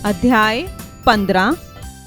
अध्याय 15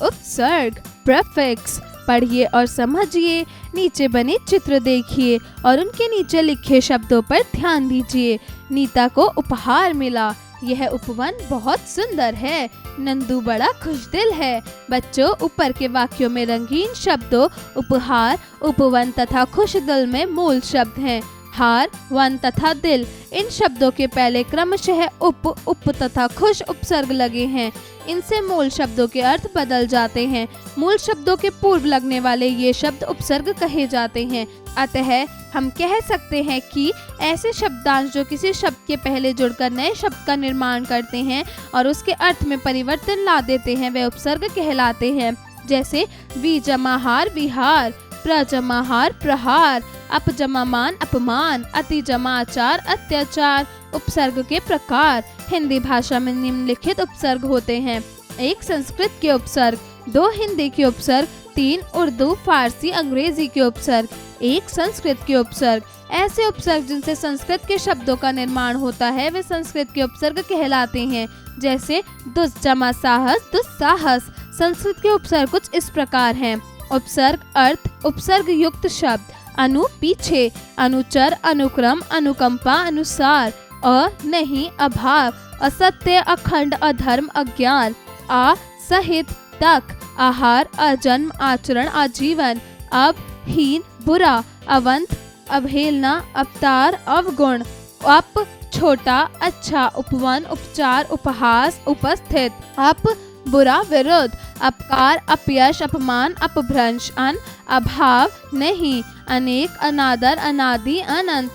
उपसर्ग प्रीफिक्स। पढ़िए और समझिए, नीचे बने चित्र देखिए और उनके नीचे लिखे शब्दों पर ध्यान दीजिए। नीता को उपहार मिला। यह उपवन बहुत सुंदर है। नंदू बड़ा खुशदिल है। बच्चों, ऊपर के वाक्यों में रंगीन शब्दों उपहार, उपवन तथा खुशदिल में मूल शब्द हैं। हार, वन तथा दिल, इन शब्दों के पहले क्रमशः उप तथा खुश उपसर्ग लगे हैं। इनसे मूल शब्दों के अर्थ बदल जाते हैं। मूल शब्दों के पूर्व लगने वाले ये शब्द उपसर्ग कहे जाते हैं। अतः हम कह सकते हैं कि ऐसे शब्दांश जो किसी शब्द के पहले जुड़कर नए शब्द का निर्माण करते हैं और उसके अर्थ में परिवर्तन ला देते हैं, वे उपसर्ग कहलाते हैं। जैसे वि जमा हार विहार, प्र जमा हार प्रहार, अप जमा मान अपमान, अति जमा आचार अत्याचार। उपसर्ग के प्रकार। हिंदी भाषा में निम्नलिखित उपसर्ग होते हैं: 1 संस्कृत के उपसर्ग, 2 हिंदी के उपसर्ग, 3 उर्दू फारसी अंग्रेजी के उपसर्ग, 1 संस्कृत के उपसर्ग। ऐसे उपसर्ग जिनसे संस्कृत के शब्दों का निर्माण होता है वे संस्कृत के उपसर्ग कहलाते हैं। जैसे दुस जमा साहस दुस्साहस। संस्कृत के उपसर्ग कुछ इस प्रकार हैं: उपसर्ग अर्थ, उपसर्ग युक्त शब्द, अनु पीछे, अनुचर अनुक्रम अनुकंपा अनुसार, अ नहीं अभाव, असत्य अखंड अधर्म अज्ञान, आ सहित तक, आहार अजन्म आचरण आजीवन, अब हीन बुरा, अवंत अवहेलना अवतार अवगुण, अप छोटा अच्छा, उपवन उपचार उपहास उपस्थित, अप बुरा विरुद्ध, अपकार अपयश अपमान अपभ्रंश, अन अभाव नहीं, अनेक अनादर अनादि अनंत,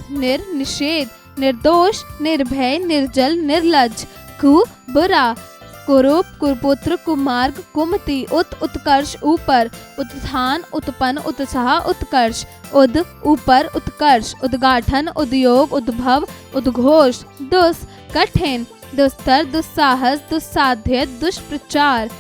निषेध निर्दोष निर्भय निर्जल निर्लज्ज, कु बुरा, कुरूप कुपुत्र कुमार्ग कुमति, उत्कर्ष ऊपर, उत्थान उत्पन्न उत्साह उत्कर्ष, उद ऊपर उत्कर्ष, उद्घाटन उद्योग उद्भव उद्घोष, दुस कठिन, दुस्तर दुस्साहस दुस्साध्य दुष्प्रचार,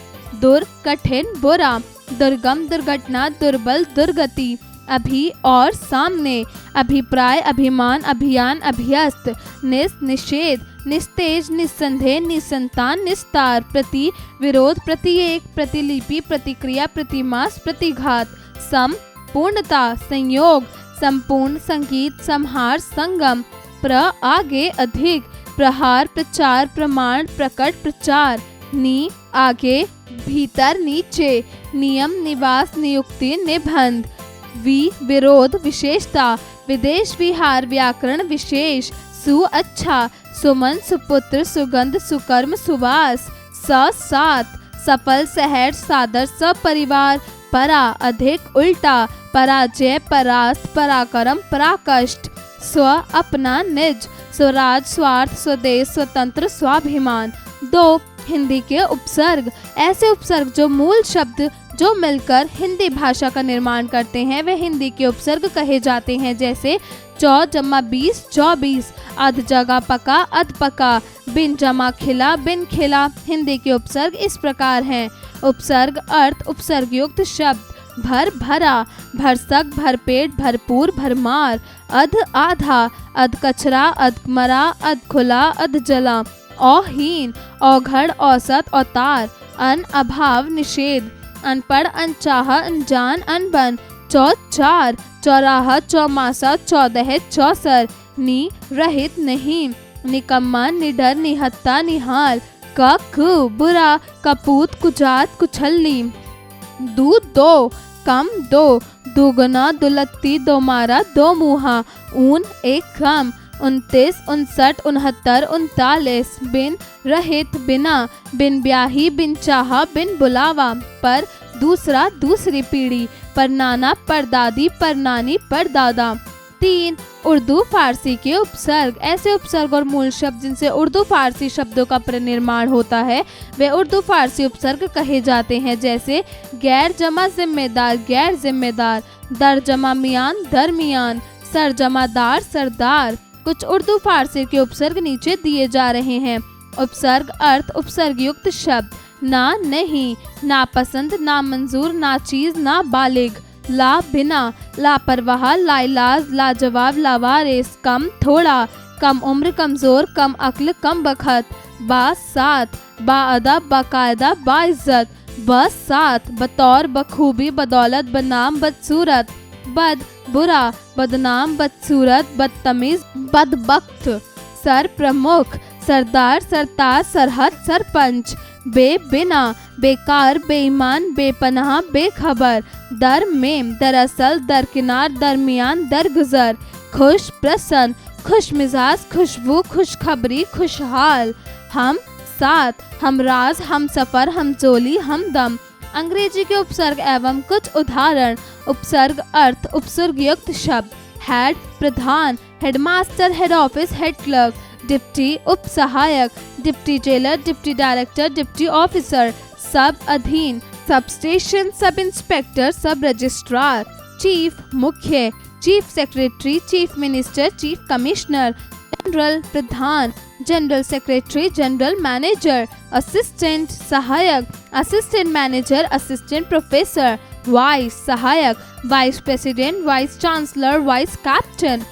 दुर कठिन बुरा, दुर्गम दुर्घटना दुर्बल दुर्गति, अभी और सामने, अभिप्राय अभिमान अभियान अभ्यस्त, निषेध निस्तेज निस्संदेह निसंतान निस्तार, प्रति विरोध प्रत्येक प्रतिलिपि प्रतिक्रिया प्रतिमास प्रतिघात, सम पूर्णता संयोग, संपूर्ण संगीत संहार संगम, प्र आगे अधिक, प्रहार प्रचार प्रमाण प्रकट प्रचार, नी आगे भीतर नीचे, नियम निवास नियुक्ति निबंध, वि विरोध विशेषता, विदेश विहार व्याकरण विशेष, सु अच्छा, सुमन सुपुत्र सुगंध सुकर्म सुवास, स सात, सफल सहर्ष सादर सपरिवार, परा अधिक उल्टा, पराजय परास्त पराक्रम पराकष्ट, स्व अपना निज, स्वराज स्वार्थ स्वदेश स्वतंत्र स्वाभिमान। 2 हिंदी के उपसर्ग। ऐसे उपसर्ग जो मूल शब्द जो मिलकर हिंदी भाषा का निर्माण करते हैं वे हिंदी के उपसर्ग कहे जाते हैं। जैसे चौ जमा 20 24, अध जगह पका अध पका, बिन जमा खिला बिन खिला। हिंदी के उपसर्ग इस प्रकार हैं: उपसर्ग अर्थ, उपसर्ग युक्त शब्द, भर भरा, भरसक भरपेट भरपूर भरमार, अध आधा, अध कचरा अध मरा अध खुला अध जला, औहीन औघड़ औसत औतार, अन अभाव निषेध, अनपढ़ अनचाहा अनजान अनबन, चौचार चौराहा चौमासा 14 चौसर, नि रहित नहीं, निकम्मा निडर निहत्ता निहाल, कु बुरा कपूत कुजात कुछल्ली, दूध 2 कम 2, दुगना दुलत्ती दो मारा दो मुहा, ऊन 1 कम, 29 59 69 39, बिन रहित बिना, बिन ब्याही बिन चाहा बिन बुलावा, पर दूसरा दूसरी पीढ़ी, पर नाना पर दादी पर नानी पर दादा। 3 उर्दू फारसी के उपसर्ग। ऐसे उपसर्ग और मूल शब्द जिनसे उर्दू फारसी शब्दों का निर्माण होता है वे उर्दू फारसी उपसर्ग कहे जाते हैं। जैसे गैर जमा जिम्मेदार गैर जिम्मेदार, दर जमा मियान दरमियान, सर जमा दार सरदार। कुछ उर्दू फारसी के उपसर्ग नीचे दिए जा रहे हैं: उपसर्ग अर्थ, उपसर्ग युक्त शब्द, ना नहीं, नापसंद नामंजूर नाचीज नाबालिग, ला बिना, लापरवाह लाइलाज लाजवाब लावारिस, कम थोड़ा, कम उम्र कमजोर कम अक्ल कम बखत, बा साथ, बाअदब बाकायदा बाइज्जत, बस साथ, बतौर बखूबी बदौलत बनाम बदसूरत, बद बुरा बदनाम बदसूरत बदतमीज बदबख्त, सर प्रमुख, सरदार सरताज सरहद सरपंच, बिना बेकार बेईमान बेपनाह बेखबर, दर में दरअसल दरकिनार दरमियान दरगुजर, खुश प्रसन्न खुश मिजाज खुशबू खुशखबरी खुशहाल, हम साथ, हमराज हम सफर हमजोली हमदम। अंग्रेजी के उपसर्ग एवं कुछ उदाहरण। उपसर्ग अर्थ उपसर्ग युक्त शब्द। हेड प्रधान, headmaster head office head clerk, deputy उप सहायक, deputy jailer deputy director deputy officer, sub अधीन, sub station sub inspector sub registrar, chief मुख्य, chief secretary chief minister chief commissioner, general प्रधान, general secretary general manager, assistant सहायक, assistant manager assistant professor, vice सहायक, vice president vice chancellor vice captain.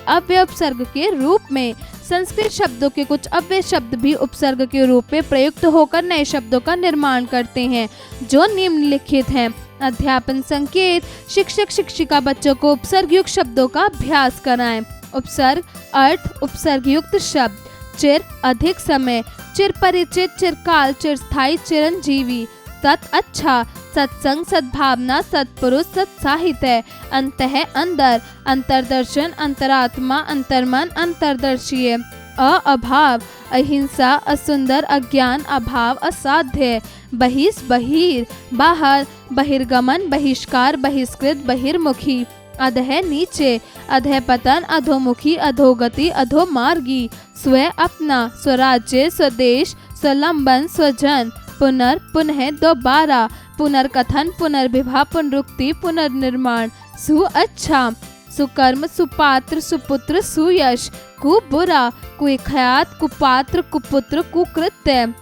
अव्यय उपसर्ग के रूप में संस्कृत शब्दों के कुछ अव्यय शब्द भी उपसर्ग के रूप में प्रयुक्त होकर नए शब्दों का निर्माण करते हैं जो निम्नलिखित हैं। अध्यापन संकेत, शिक्षक शिक्षिका बच्चों को उपसर्ग युक्त शब्दों का अभ्यास कराएं। उपसर्ग अर्थ उपसर्ग युक्त शब्द। चिर अधिक समय, चिर परिचित, चिरकाल, चिरस्थायी, चिरंजीवी। सत अच्छा, सत्संग, सद्भावना, सत्पुरुष, सत्साहित्य। अंतः अंदर, अंतर्दर्शन, अंतरात्मा, अंतर्मन, अंतर्दर्शीय। अभाव, अहिंसा, असुंदर, अज्ञान, अभाव, असाध्य। बहिस बहिर, बाहर, बहिर्गमन, बहिष्कार, बहिष्कृत, बहिर्मुखी। अधः नीचे, अधः पतन, अधोमुखी, अधोगति, अधोमार्गी। स्व अपना, स्वराज्य, स्वदेश, स्वलंबन, स्वजन। पुनर पुनः, दोबारा। पुनर्कथन, पुनर्विवाह, पुनरुक्ति, पुनर्निर्माण। सु अच्छा, सुकर्म, सुपात्र, सुपुत्र, सुयश। कु बुरा, कुख्यात, कुपात्र, कुपुत्र, कुकृत्य।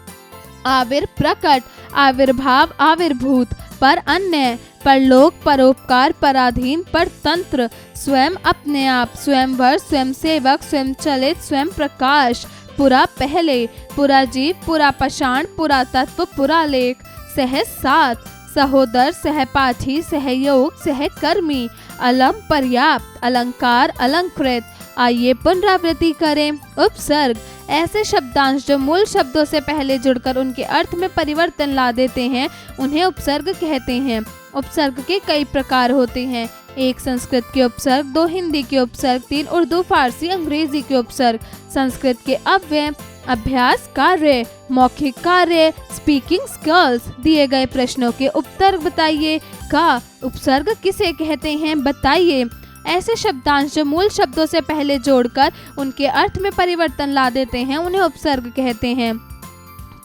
आविर प्रकट, आविर्भाव, आविर्भूत। पर अन्य, परलोक, परोपकार, पराधीन, परतंत्र। स्वयं अपने आप, स्वयंवर, स्वयं सेवक, स्वयं चलित, स्वयं प्रकाश। पुरा पहले, पुरा जीव, पुरा पाषाण, पुरातत्व, पुरालेख। सह साथ, सहोदर, सहपाठी, सहयोग, सहकर्मी। अलम पर्याप्त, अलंकार, अलंकृत। आइए पुनरावृत्ति करें। उपसर्ग ऐसे शब्दांश जो मूल शब्दों से पहले जुड़कर उनके अर्थ में परिवर्तन ला देते हैं उन्हें उपसर्ग कहते हैं। उपसर्ग के कई प्रकार होते हैं। 1 संस्कृत के उपसर्ग, 2 हिंदी के उपसर्ग, 3 उर्दू फारसी अंग्रेजी के उपसर्ग। संस्कृत के अव्यय। अभ्यास कार्य, मौखिक कार्य, स्पीकिंग स्किल्स। दिए गए प्रश्नों के उत्तर बताइए। का उपसर्ग किसे कहते हैं बताइए। ऐसे शब्दांश जो मूल शब्दों से पहले जोड़कर उनके अर्थ में परिवर्तन ला देते हैं उन्हें उपसर्ग कहते हैं।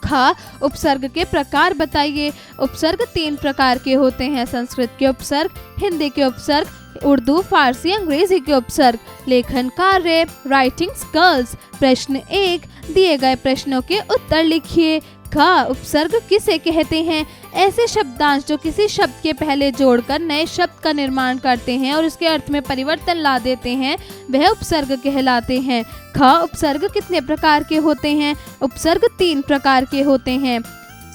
खा उपसर्ग के प्रकार बताइए। उपसर्ग 3 प्रकार के होते हैं। संस्कृत के उपसर्ग, हिंदी के उपसर्ग, उर्दू फारसी अंग्रेजी के उपसर्ग। लेखन कार्य, राइटिंग स्किल्स। प्रश्न 1, दिए गए प्रश्नों के उत्तर लिखिए। का उपसर्ग किसे कहते हैं। ऐसे शब्दांश जो किसी शब्द के पहले जोड़कर नए शब्द का निर्माण करते हैं और उसके अर्थ में परिवर्तन ला देते हैं वह उपसर्ग कहलाते हैं। ख उपसर्ग कितने प्रकार के होते हैं। उपसर्ग 3 प्रकार के होते हैं।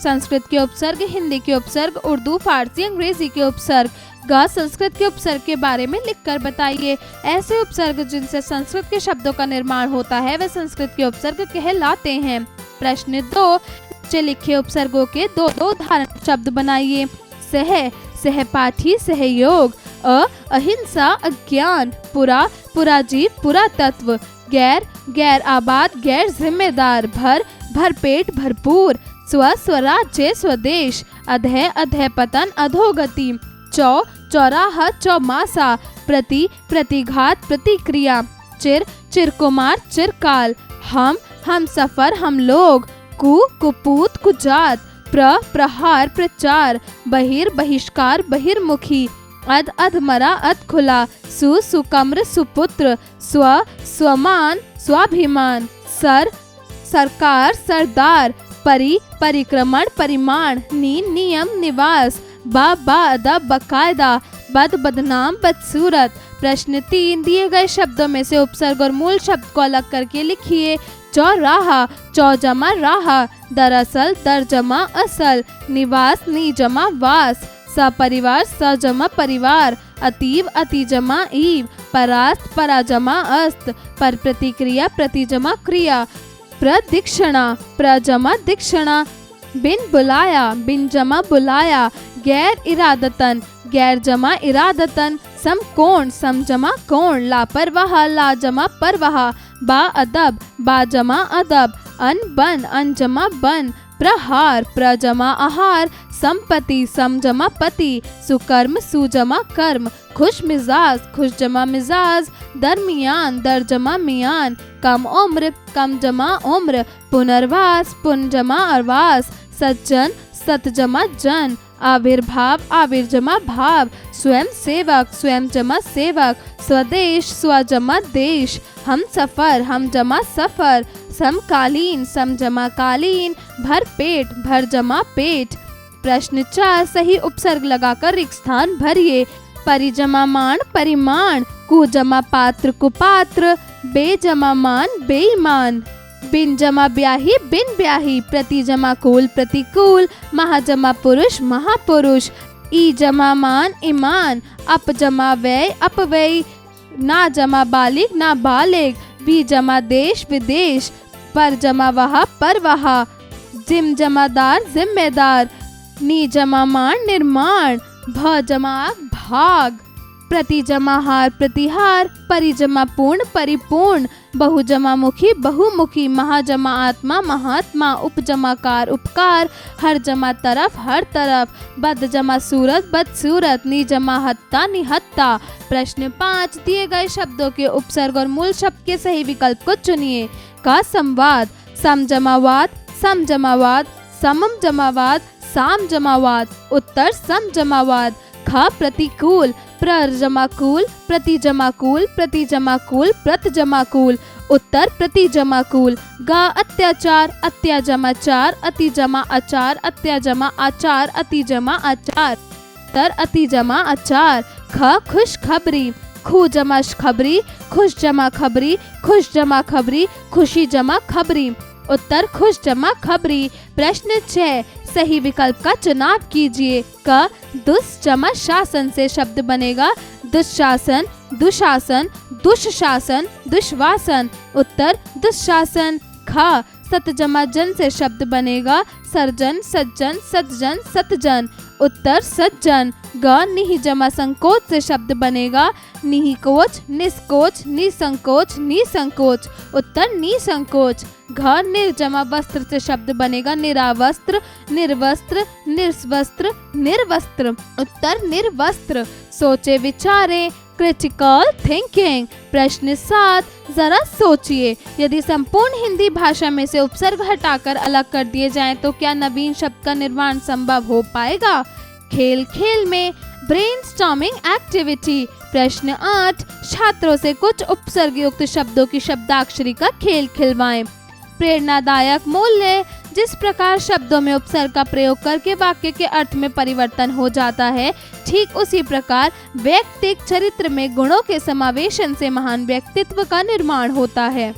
संस्कृत के उपसर्ग, हिंदी के उपसर्ग, उर्दू फारसी अंग्रेजी के उपसर्ग। ग संस्कृत के उपसर्ग के बारे में लिखकर बताइए। ऐसे उपसर्ग जिनसे संस्कृत के शब्दों का निर्माण होता है वे संस्कृत के उपसर्ग कहलाते हैं। प्रश्न 2, लिखे उपसर्गों के 2 उदाहरण शब्द बनाइए। सह सहपाठी सहयोग। अहिंसा अज्ञान। पुरा पुराजीव पुरातत्व। गैर गैर आबाद गैर जिम्मेदार। भर भरपेट भरपूर। स्व स्वराज्य स्वदेश। अधः अधः पतन अधोगति। चौ चौराहा चौमासा। प्रति प्रतिघात प्रतिक्रिया। चिर चिरकुमार चिरकाल। हम सफर हम लोग। कु कुपूत कुजात। प्रहार प्रचार। बहिष्कार बहिर्मुखी। अधमरा अधखुला। सुकम्र सुपुत्र। स्वमान स्वाभिमान। सरकार सरदार। परिक्रमण परिमाण। नियम निवास। अदब बकायदा। बदनाम बदसूरत। प्रश्न 3, दिए गए शब्दों में से उपसर्ग और मूल शब्द को अलग करके लिखिए। चौराहा, चौ जमा राहा, दरअसल, दर जमा असल, निवास, नी जमा वास, सपरिवार, स जमा परिवार, अतीव, अति जमा ईव, परास्त, परा जमा अस्त, पर प्रतिक्रिया, प्रति जमा क्रिया, प्रदीक्षिणा, प्र जमा दीक्षिणा, बिन बुलाया, बिन जमा बुलाया, गैर इरादतन, गैर जमा इरादतन, समकोण, सम जमा कोण, लापरवाह, ला जमा परवाह, बा अदब, बा जमा अदब, अनबन, अन जमा बन, प्रहार, प्र जमा आहार, संपत्ति, सम जमा पति, सुकर्म, सु जमा कर्म, खुश मिजाज, खुश जमा मिजाज, दरमियान, दर जमा मियान, कम उम्र, कम जमा उम्र, पुनर्वास, पुन जमा अरवास, सज्जन, सत जमा जन, आविर्भाव, आविर जमा भाव, स्वयं सेवक, स्वयं जमा सेवक, स्वदेश, स्व जमा देश, हम सफर, हम जमा सफर, समकालीन, सम जमा कालीन, भर पेट, भर जमा पेट। प्रश्न 4 सही उपसर्ग लगाकर रिक्त स्थान भरिए। परिजमा मान, परिमाण, कु जमा पात्र, कुपात्र, बे जमा मान, बेईमान, बिन जमा ब्याही, बिन ब्याही, प्रति जमा कुल, प्रतिकूल, महा जमा पुरुष, महापुरुष, ई जमा मान, ईमान, अप जमा व्यय, अपव्यय, ना जमा बालिग, ना बालिग, वी जमा देश, विदेश, पर जमा वहा, परवाहा, जिम जमादार, जिम्मेदार, नी जमा मान, निर्माण, भ जमा भाग, प्रति जमा हार, प्रतिहार, परि जमा पूर्ण, परिपूर्ण, बहु जमा मुखी, बहुमुखी, महा जमा आत्मा, महात्मा, उप जमा कार, उपकार, हर जमा तरफ, हर तरफ, बद जमा सूरत, बदसूरत, नि जमा हत्ता, निहत्ता। प्रश्न 5 दिए गए शब्दों के उपसर्ग और मूल शब्द के सही विकल्प को चुनिए। का संवाद, सम जमावाद, सम जमावाद, समम जमावाद, साम जमावाद, उत्तर सम जमावाद। ख प्रतिकूल, प्र जमाकूल, प्रति जमाकूल, प्रति जमाकूल, प्रत जमाकूल, उत्तर प्रति जमाकूल। ग अत्याचार, अत्या जमा चार, अति जमा आचार, अत्या जमा आचार, अति जमा आचार, उत्तर अति जमा आचार। ख खुश खबरी, खु जमा खबरी, खुश जमा खबरी, खुश जमा खबरी, खुशी जमा खबरी, उत्तर खुश जमा खबरी। प्रश्न 6 सही विकल्प का चुनाव कीजिए। क दुष्जमा शासन से शब्द बनेगा दुशासन, दुशासन, दुष्शासन, दुश्वासन, उत्तर दुशासन। ख सतजमा जन से शब्द बनेगा सर्जन, सज्जन, सतजन, सतजन, उत्तर सज्जन। ग निजमा संकोच से शब्द बनेगा निकोच, निष्कोच, निसंकोच, निसंकोच, उत्तर निसंकोच। घ निर्जमा वस्त्र से शब्द बनेगा निरावस्त्र, निर्वस्त्र, निर्वस्त्र, निर्वस्त्र, उत्तर निर्वस्त्र। सोचे विचारे, क्रिटिकल थिंकिंग। प्रश्न 7 जरा सोचिए, यदि संपूर्ण हिंदी भाषा में से उपसर्ग हटाकर अलग कर दिए जाएं तो क्या नवीन शब्द का निर्माण संभव हो पाएगा? खेल खेल में, ब्रेनस्टॉर्मिंग एक्टिविटी। प्रश्न 8 छात्रों से कुछ उपसर्ग युक्त शब्दों की शब्दाक्षरी का खेल खिलवाएं। प्रेरणादायक मूल्य, जिस प्रकार शब्दों में उपसर्ग का प्रयोग करके वाक्य के अर्थ में परिवर्तन हो जाता है, ठीक उसी प्रकार व्यक्तिक चरित्र में गुणों के समावेशन से महान व्यक्तित्व का निर्माण होता है।